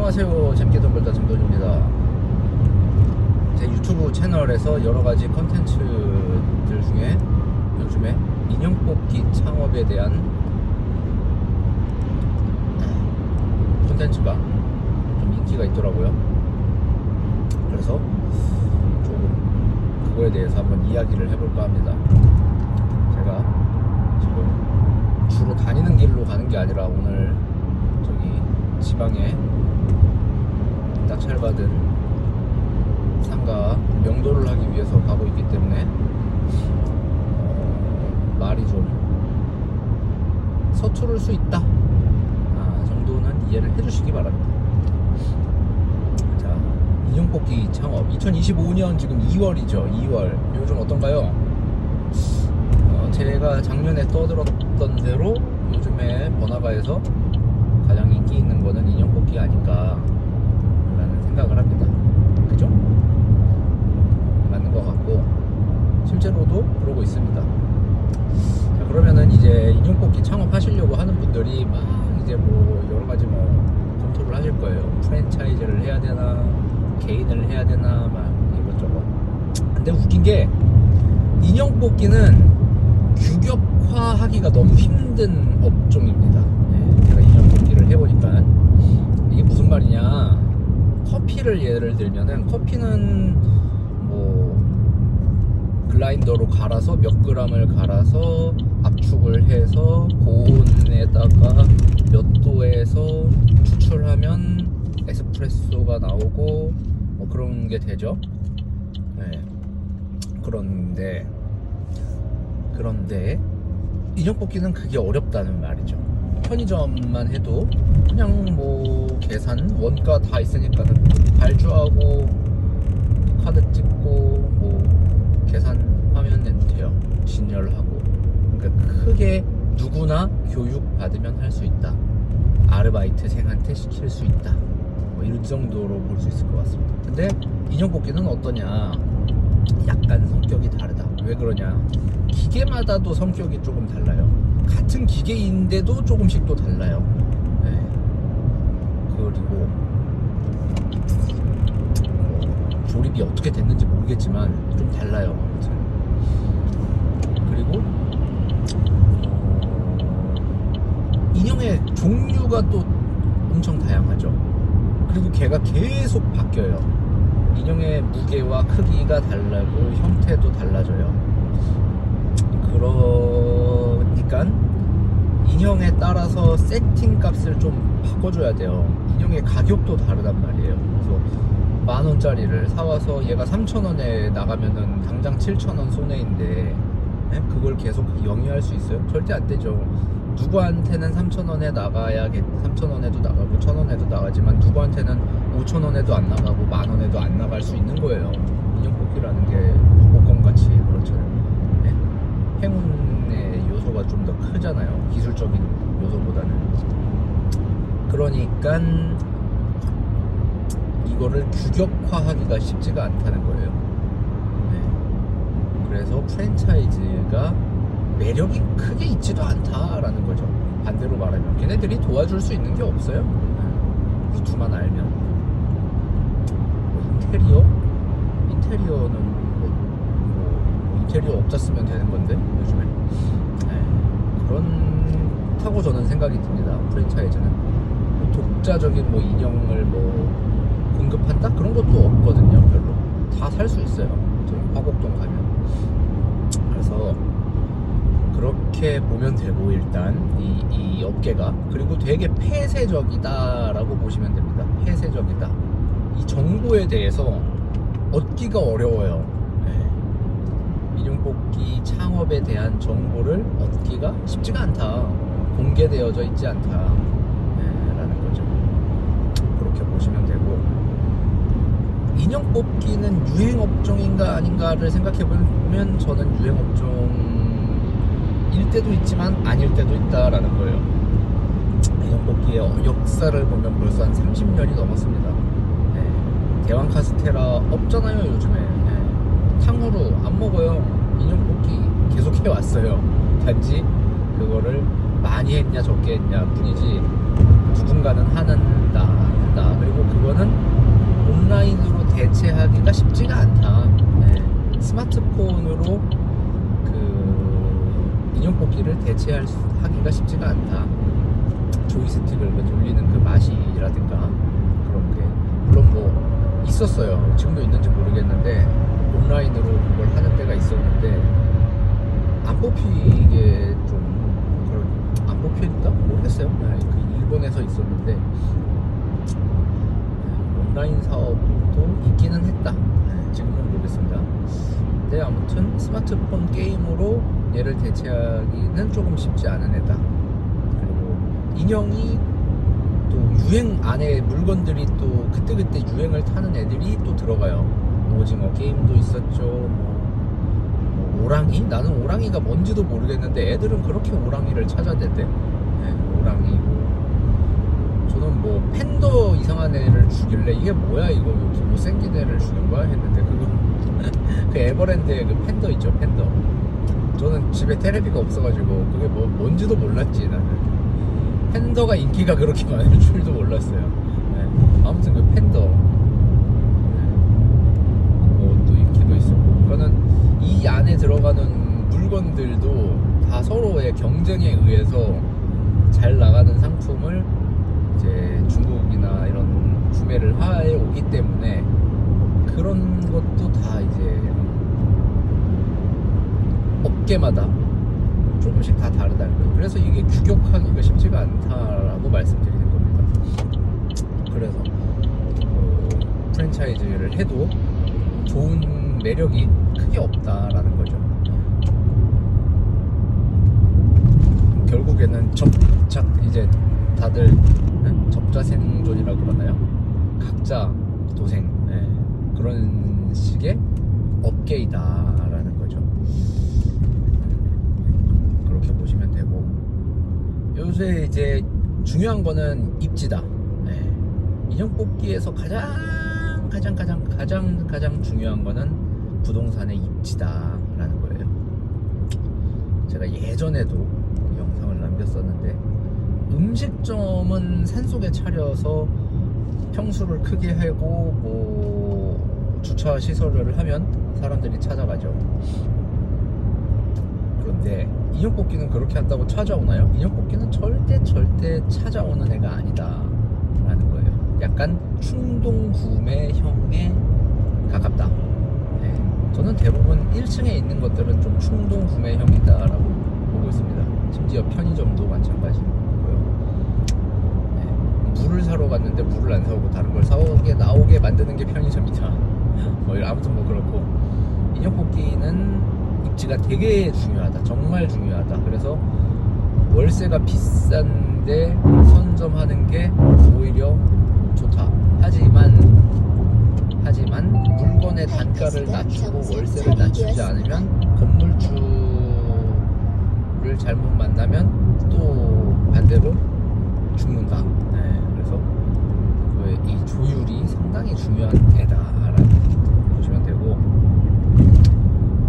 안녕하세요. 재밌게 돈 벌다 정돈입니다. 제 유튜브 채널에서 여러가지 컨텐츠들 중에 요즘에 인형 뽑기 창업에 대한 콘텐츠가 좀 인기가 있더라고요. 그래서 조금 그거에 대해서 한번 이야기를 해볼까 합니다. 제가 지금 주로 다니는 길로 가는 게 아니라 오늘 저기 지방에 낙찰받은 상가 명도를 하기 위해서 가고 있기 때문에 말이 좀 서투를 수 있다 정도는 이해를 해주시기 바랍니다. 자, 인형 뽑기 창업 2025년 지금 2월이죠. 2월 요즘 어떤가요? 제가 작년에 떠들었던 대로 요즘에 번화가에서 가장 인기 있는 거는 인형 뽑기 아닌가 라는 생각을 합니다. 그죠? 맞는 것 같고 실제로도 그러고 있습니다. 자, 그러면은 이제 인형 뽑기 창업하시려고 하는 분들이 막 이제 뭐 여러가지 뭐 검토를 하실 거예요. 프랜차이즈를 해야 되나 개인을 해야 되나 막 이것저것. 근데 웃긴 게 인형 뽑기는 규격화하기가 너무 힘든 업종입니다. 제가 인형 뽑기를 해보니까 이게 무슨 말이냐, 커피를 예를 들면은 커피는 뭐 글라인더로 갈아서 몇 그램을 갈아서 압축을 해서 고온에다가 몇 도에서 추출하면 에스프레소가 나오고 뭐 그런 게 되죠. 그런데 인형 뽑기는 그게 어렵다는 말이죠. 편의점만 해도 그냥 뭐 계산 원가 다 있으니까는 발주하고 카드 찍고 뭐 계산하면 돼요. 진열하고. 그러니까 크게 누구나 교육 받으면 할 수 있다. 아르바이트생한테 시킬 수 있다. 뭐 이런 정도로 볼 수 있을 것 같습니다. 근데 인형 뽑기는 어떠냐? 약간 성격이 다르다. 왜 그러냐? 기계마다도 성격이 조금 달라요. 같은 기계인데도 조금씩 또 달라요. 그리고 조립이 어떻게 됐는지 모르겠지만 좀 달라요. 아무튼. 그리고 인형의 종류가 또 엄청 다양하죠. 그리고 걔가 계속 바뀌어요. 인형의 무게와 크기가 달라고 형태도 달라져요. 그러니까 인형에 따라서 세팅 값을 좀 바꿔줘야 돼요. 인형의 가격도 다르단 말이에요. 그래서 10,000원짜리를 사와서 얘가 3,000원에 나가면은 당장 7,000원 손해인데 그걸 계속 영위할 수 있어요? 절대 안 되죠. 누구한테는 3,000원에 나가야 3,000원에도 나가고 1,000원에도 나가지만 누구한테는 5,000원에도 안 나가고 10,000원에도 안 나갈 수 있는 거예요. 인형 뽑기라는 게 복권같이 그렇잖아요. 행운의 요소가 좀 더 크잖아요. 기술적인 요소보다는. 그러니까 이거를 규격화하기가 쉽지가 않다는 거예요. 그래서 프랜차이즈가 매력이 크게 있지도 않다라는 거죠. 반대로 말하면 걔네들이 도와줄 수 있는 게 없어요. 루트만 알면. 인테리어는 인테리어 업자 쓰면 되는 건데 요즘에. 그렇다고 저는 생각이 듭니다. 프랜차이즈는 독자적인 뭐 인형을 뭐 공급한다 그런 것도 없거든요. 별로 다 살 수 있어요. 저희 화곡동 가면. 그래서 그렇게 보면 되고, 일단 이 업계가, 그리고 되게 폐쇄적이다라고 보시면 됩니다. 폐쇄적이다. 이 정보에 대해서 얻기가 어려워요. 인형 뽑기 창업에 대한 정보를 얻기가 쉽지가 않다. 공개되어져 있지 않다. 라는 거죠. 그렇게 보시면 되고, 인형 뽑기는 유행업종인가 아닌가를 생각해보면 저는 유행업종일 때도 있지만 아닐 때도 있다라는 거예요. 인형 뽑기의 역사를 보면 벌써 한 30년이 넘었습니다. 대왕 카스테라 없잖아요 요즘에. 탕후루 안 먹어요. 인형 뽑기 계속 해왔어요. 단지 그거를 많이 했냐 적게 했냐 뿐이지 누군가는 한다. 그리고 그거는 온라인으로 대체하기가 쉽지가 않다. 네. 스마트폰으로 그 인형 뽑기를 대체하기가 쉽지가 않다. 조이스틱을 돌리는 그 맛이라든가 그런 게 물론 뭐 있었어요. 지금도 있는지 모르겠는데 온라인으로 그걸 하는 데가 있었는데 안 뽑히게 좀 안 뽑혔다? 모르겠어요. 네, 그 일본에서 있었는데 온라인 사업도 있기는 했다. 네, 지금은 모르겠습니다. 근데 아무튼 스마트폰 게임으로 얘를 대체하기는 조금 쉽지 않은 애다. 그리고 인형이 또 유행 안에 물건들이 또 그때그때 유행을 타는 애들이 또 들어가요. 오징어 게임도 있었죠. 뭐 오랑이? 나는 오랑이가 뭔지도 모르겠는데 애들은 그렇게 오랑이를 찾아대대. 네, 오랑이고 저는 뭐 팬더 이상한 애를 주길래 이게 뭐야 이거 이렇게 못생긴 애를 주는 거야 했는데 그거 그 에버랜드의 그 팬더 있죠, 팬더. 저는 집에 테레비가 없어가지고 그게 뭐 뭔지도 몰랐지. 나는 팬더가 인기가 그렇게 많을 줄도 몰랐어요. 네. 아무튼 그 팬더 그것도 인기도 있었고 그거는 이 안에 들어가는 물건들도 다 서로의 경쟁에 의해서 잘 나가는 상품을 이제 중국이나 이런 구매를 해 오기 때문에 그런 것도 다 이제 업계마다 조금씩 다 다르다는 거예요. 그래서 이게 규격하기가 쉽지가 않다라고 말씀드리는 겁니다. 그래서 프랜차이즈를 해도 좋은 매력이 크게 없다라는 거죠. 결국에는 이제 다들 적자생존이라고 그러나요? 각자 도생, 네. 그런 식의 업계이다라는 거죠. 그렇게 보시면 되고 요새 이제 중요한 거는 입지다. 네. 인형 뽑기에서 가장 중요한 거는 부동산의 입지다라는 거예요. 제가 예전에도 영상을 남겼었는데 음식점은 산속에 차려서 평수를 크게 하고 뭐 주차 시설을 하면 사람들이 찾아가죠. 그런데 인형 뽑기는 그렇게 한다고 찾아오나요? 인형 뽑기는 절대 찾아오는 애가 아니다 라는 거예요. 약간 충동 구매형에 가깝다. 네. 저는 대부분 1층에 있는 것들은 좀 충동 구매형이다 라고 보고 있습니다. 심지어 편의점도 마찬가지고요. 네. 물을 사러 갔는데 물을 안 사오고 다른 걸 나오게 만드는 게 편의점이다. 뭐 아무튼 뭐 그렇고 인형 뽑기는 입지가 되게 중요하다. 정말 중요하다. 그래서 월세가 비싼데 선점하는 게 오히려 좋다. 하지만 물건의 단가를 낮추고 월세를 낮추지 않으면 건물주를 잘못 만나면 또 반대로 죽는다. 네, 그래서 이 조율이 상당히 중요한 애다라고 보시면 되고,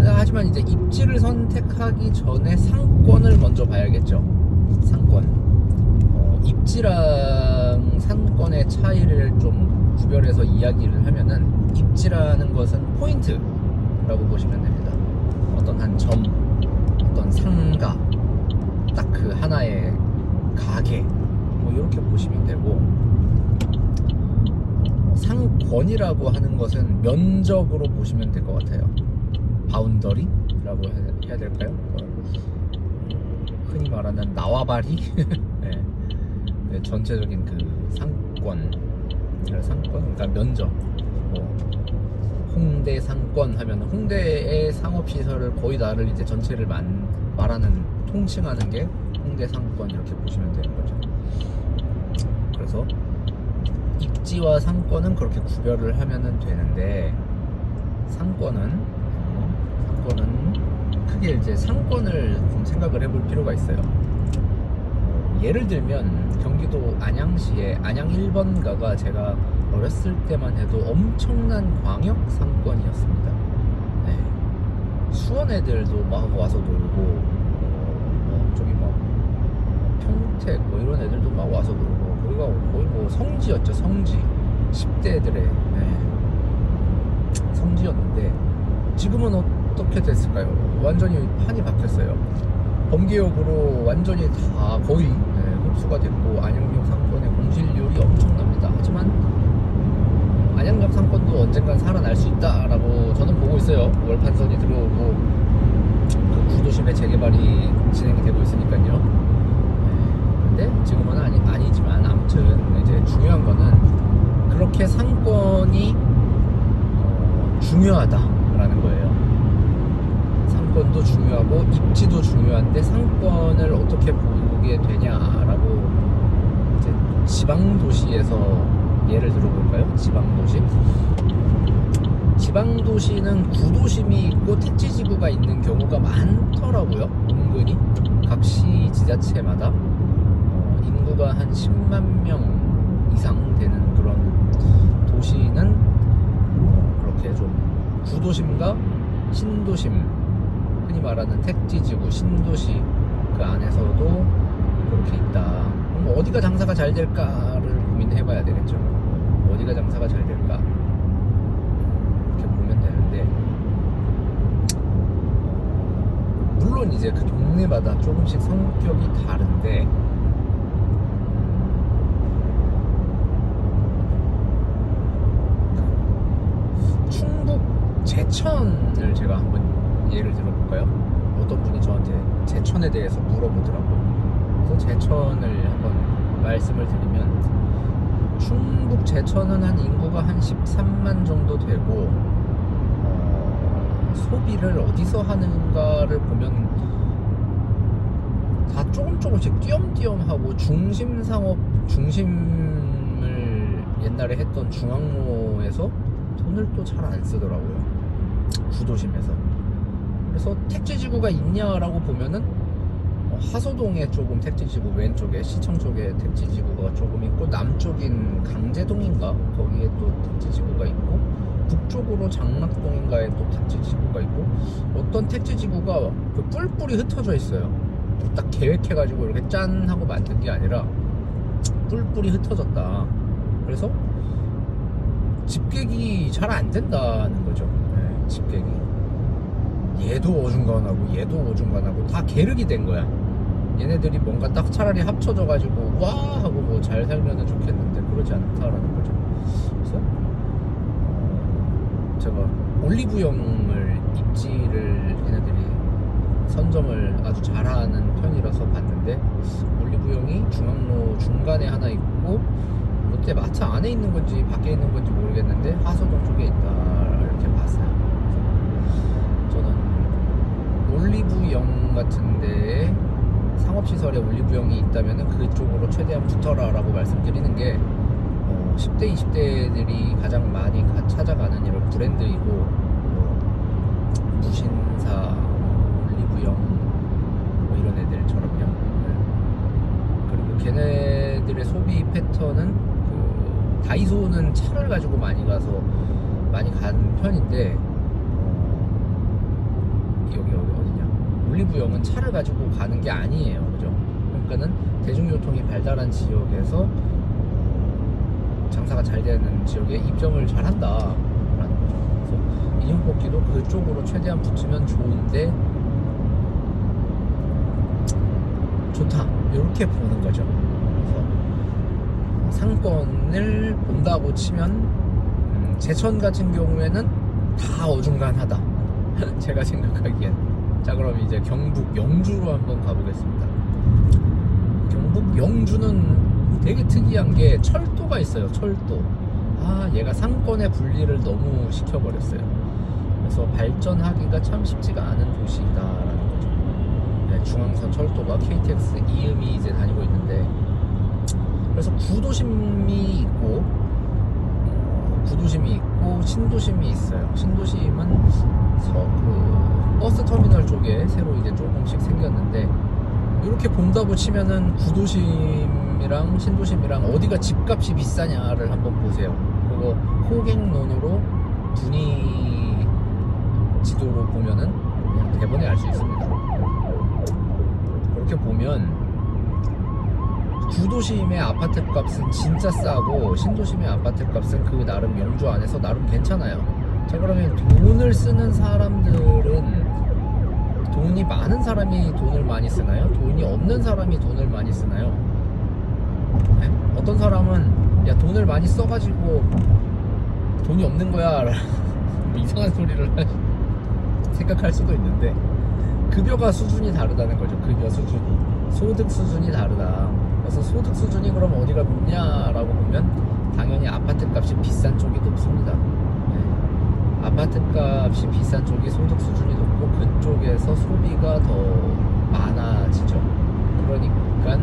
하지만 이제 입지를 선택하기 전에 상권을 먼저 봐야겠죠. 상권. 입지랑 상권의 차이를 좀 구별해서 이야기를 하면은 입지라는 것은 포인트라고 보시면 됩니다. 어떤 한 점, 어떤 상가, 딱 그 하나의 가게, 뭐 이렇게 보시면 되고, 상권이라고 하는 것은 면적으로 보시면 될 것 같아요. 바운더리라고 해야 될까요? 흔히 말하는 나와바리. 네, 전체적인 그 상권, 그러니까 면적. 홍대 상권 하면 홍대의 상업시설을 거의 다를 이제 전체를 말하는, 통칭하는 게 홍대 상권, 이렇게 보시면 되는 거죠. 그래서 입지와 상권은 그렇게 구별을 하면은 되는데, 상권은 크게 이제 상권을 좀 생각을 해볼 필요가 있어요. 예를 들면 경기도 안양시의 안양 1번가가 제가 어렸을 때만 해도 엄청난 광역 상권이었습니다. 네. 수원 애들도 막 와서 놀고, 저기 막 평택 뭐 이런 애들도 막 와서 놀고, 거기가 거의 뭐 성지였죠, 성지. 10대들의 성지였는데 지금은 어떻게 됐을까요? 완전히 판이 바뀌었어요. 범계역으로 완전히 다 거의 흡수가 됐고 안양역 상권의 공실률이 엄청납니다. 하지만 안양역 상권도 언젠간 살아날 수 있다라고 저는 보고 있어요. 월판선이 들어오고 그 구도심의 재개발이 진행이 되고 있으니까요. 근데 지금은 아니지만 아무튼 이제 중요한 거는 그렇게 상권이 중요하다라는 거예요. 상권도 중요하고 입지도 중요한데 상권을 어떻게 보게 되냐라고 이제 지방도시에서 예를 들어볼까요? 지방도시는 구도심이 있고 택지지구가 있는 경우가 많더라고요. 은근히 각 시 지자체마다 인구가 한 10만 명 이상 되는 그런 도시는 그렇게 좀 구도심과 신도심, 흔히 말하는 택지지구 신도시 그 안에서도 그렇게 있다. 그럼 어디가 장사가 잘 될까를 고민해봐야 되겠죠. 어디가 장사가 잘 될까 이렇게 보면 되는데, 물론 이제 그 동네마다 조금씩 성격이 다른데 충북 제천을 제가 한번 예를 들어볼까요? 어떤 분이 저한테 제천에 대해서 물어보더라고요. 그래서 제천을 한번 말씀을 드리면, 충북 제천은 한 인구가 한 13만 정도 되고 소비를 어디서 하는가를 보면 다 조금씩 띄엄띄엄하고 중심을 옛날에 했던 중앙로에서 돈을 또 잘 안 쓰더라고요. 구도심에서. 그래서 택지지구가 있냐라고 보면은 하소동에 조금 택지지구, 왼쪽에 시청 쪽에 택지지구가 조금 있고, 남쪽인 강제동인가 거기에 또 택지지구가 있고, 북쪽으로 장락동인가에 또 택지지구가 있고, 어떤 택지지구가 그 뿔뿔이 흩어져 있어요. 딱 계획해가지고 이렇게 짠 하고 만든 게 아니라 뿔뿔이 흩어졌다. 그래서 집객이 잘 안 된다는 거죠. 집객이 얘도 어중간하고 얘도 어중간하고 다 계륵이 된 거야. 얘네들이 뭔가 딱 차라리 합쳐져 가지고 와 하고 뭐 잘 살면은 좋겠는데 그러지 않다라는 거죠. 그래서 제가 올리브영을 입지를 얘네들이 선점을 아주 잘하는 편이라서 봤는데, 올리브영이 중앙로 중간에 하나 있고 롯데 마차 안에 있는 건지 밖에 있는 건지 모르겠는데 하소동 쪽에 있다 이렇게 봤어요. 그래서 저는 올리브영 같은 데에 상업시설에 올리브영이 있다면 그쪽으로 최대한 붙어라 라고 말씀드리는 게 10대 20대들이 가장 많이 찾아가는 이런 브랜드이고, 무신사, 올리브영 뭐 이런 애들처럼요. 그리고 걔네들의 소비 패턴은 다이소는 차를 가지고 많이 가는 편인데, 여기 어디냐, 올리브영은 차를 가지고 가는 게 아니에요. 그죠? 그러니까는 대중교통이 발달한 지역에서 장사가 잘 되는 지역에 입점을 잘 한다라는 거죠. 그래서 인형뽑기도 그쪽으로 최대한 붙으면 좋은데 좋다 이렇게 보는 거죠. 그래서 상권을 본다고 치면 제천 같은 경우에는 다 어중간하다. 제가 생각하기엔. 자, 그럼 이제 경북 영주로 한번 가보겠습니다. 경북 영주는 되게 특이한 게 철도가 있어요. 철도. 얘가 상권의 분리를 너무 시켜버렸어요. 그래서 발전하기가 참 쉽지가 않은 도시다라는 거죠. 중앙선 철도가 KTX 이음이 이제 다니고 있는데, 그래서 구도심이 있고 신도심이 있어요. 신도심은 버스 터미널 쪽에 새로 이제 조금씩 생겼는데, 이렇게 본다고 치면은 구도심이랑 신도심이랑 어디가 집값이 비싸냐를 한번 보세요. 그거 호갱론으로 분위 지도로 보면은 그냥 대본에 알 수 있습니다. 그렇게 보면 구도심의 아파트 값은 진짜 싸고 신도심의 아파트 값은 그 나름 영주 안에서 나름 괜찮아요. 자, 그러면 돈을 쓰는 사람들은 돈이 많은 사람이 돈을 많이 쓰나요? 돈이 없는 사람이 돈을 많이 쓰나요? 네? 어떤 사람은 야 돈을 많이 써가지고 돈이 없는 거야 이상한 소리를 생각할 수도 있는데 급여가 수준이 다르다는 거죠. 급여 수준이, 소득 수준이 다르다. 그래서 소득 수준이 그럼 어디가 높냐라고 보면 당연히 아파트 값이 비싼 쪽이 높습니다. 네. 아파트 값이 비싼 쪽이 소득 수준이 높고 그쪽에서 소비가 더 많아지죠. 그러니까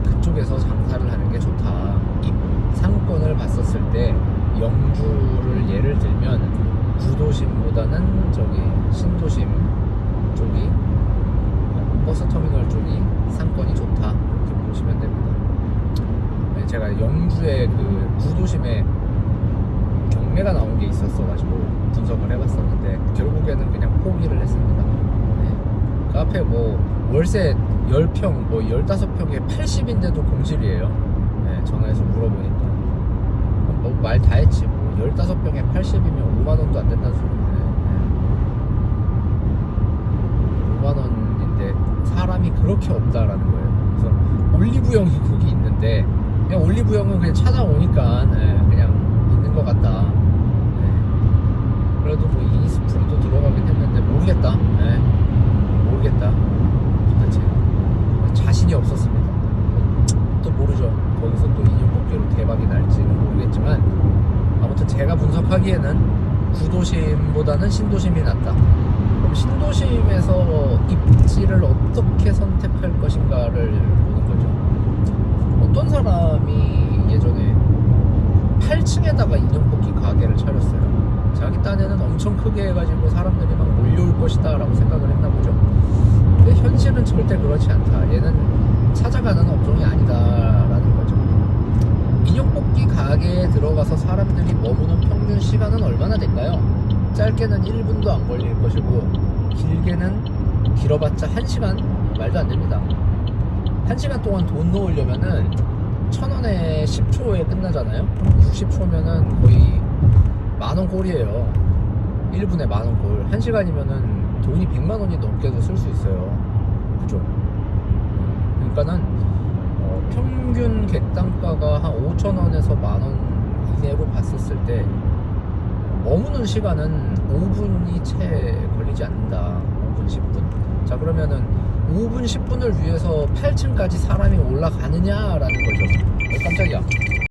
그쪽에서 장사를 하는 게 좋다. 이 상권을 봤었을 때 영주를 예를 들면 구도심보다는 저기 신도심 쪽이 버스터미널 쪽이 상권이 좋다 이렇게 보시면 됩니다. 네, 제가 영주의 그 구도심에 경매가 나온 게 있었어가지고 분석을 해봤었는데 결국에는 그냥 포기를 했습니다. 네. 그 앞에 뭐 월세 10평 뭐 15평에 80인데도 공실이에요. 네, 전화해서 물어보니까 뭐 말 다 했지 뭐 15평에 80이면 5만원도 안 된다는 소리네. 5만원인데 사람이 그렇게 없다라는 거예요. 그래서 올리브영이 거기 있는데 그냥 올리브영은 그냥 찾아오니까 그냥 있는 것 같다. 그래도 뭐 이니스프리도 들어가긴 했는데 모르겠다. 모르겠다. 도대체 자신이 없었습니다. 또 모르죠. 거기서 또 인형뽑기로 대박이 날지는 모르겠지만 아무튼 제가 분석하기에는 구도심보다는 신도심이 낫다. 그럼 신도심에서 입지를 어떻게 선택할 것인가를 보는 거죠. 어떤 사람이 예전에 8층에다가 인형뽑기 가게를 차렸어요. 자기 딴에는 엄청 크게 해가지고 사람들이 막 몰려올 것이다 라고 생각을 했나 보죠. 근데 현실은 절대 그렇지 않다. 얘는 찾아가는 업종이 아니다 라는 거죠. 인형뽑기 가게에 들어가서 사람들이 머무는 평균 시간은 얼마나 될까요? 짧게는 1분도 안 걸릴 것이고 길게는 길어봤자 1시간 말도 안 됩니다. 1시간 동안 돈 넣으려면은 1,000원에 10초에 끝나잖아요. 60초면은 거의 만원 꼴이에요. 1분에 만원 꼴. 1시간이면은 돈이 100만원이 넘게도 쓸 수 있어요. 그죠? 그러니까는 평균 객단가가 한 5,000원에서 만원 이내로 봤었을 때 머무는 시간은 5분이 채 걸리지 않는다. 5분, 10분. 자, 그러면은 5분, 10분을 위해서 8층까지 사람이 올라가느냐라는 거죠. 깜짝이야.